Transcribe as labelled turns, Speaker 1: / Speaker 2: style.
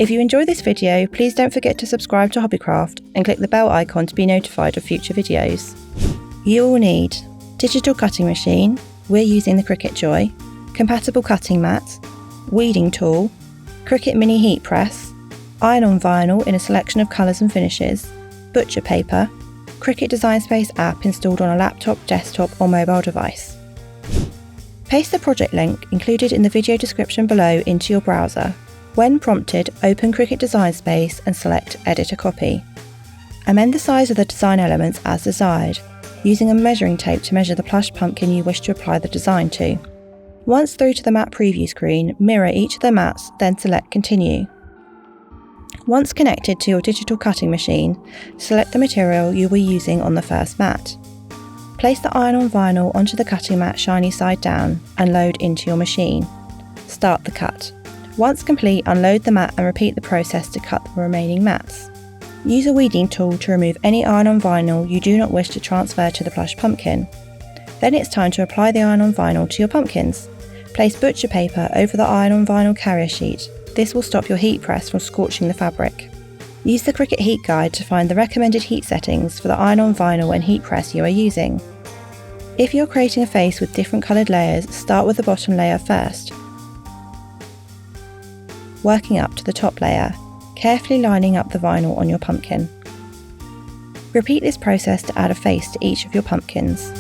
Speaker 1: If you enjoy this video, please don't forget to subscribe to Hobbycraft and click the bell icon to be notified of future videos. You will need digital cutting machine, we're using the Cricut Joy, compatible cutting mat, weeding tool, Cricut mini heat press, iron-on vinyl in a selection of colours and finishes, butcher paper, Cricut Design Space app installed on a laptop, desktop or mobile device. Paste the project link included in the video description below into your browser. When prompted, open Cricut Design Space and select Edit a Copy. Amend the size of the design elements as desired, using a measuring tape to measure the plush pumpkin you wish to apply the design to. Once through to the mat preview screen, mirror each of the mats, then select Continue. Once connected to your digital cutting machine, select the material you were using on the first mat. Place the iron-on vinyl onto the cutting mat shiny side down and load into your machine. Start the cut. Once complete, unload the mat and repeat the process to cut the remaining mats. Use a weeding tool to remove any iron-on vinyl you do not wish to transfer to the plush pumpkin. Then it's time to apply the iron-on vinyl to your pumpkins. Place butcher paper over the iron-on vinyl carrier sheet. This will stop your heat press from scorching the fabric. Use the Cricut Heat Guide to find the recommended heat settings for the iron-on vinyl and heat press you are using. If you're creating a face with different coloured layers, start with the bottom layer first, working up to the top layer, carefully lining up the vinyl on your pumpkin. Repeat this process to add a face to each of your pumpkins.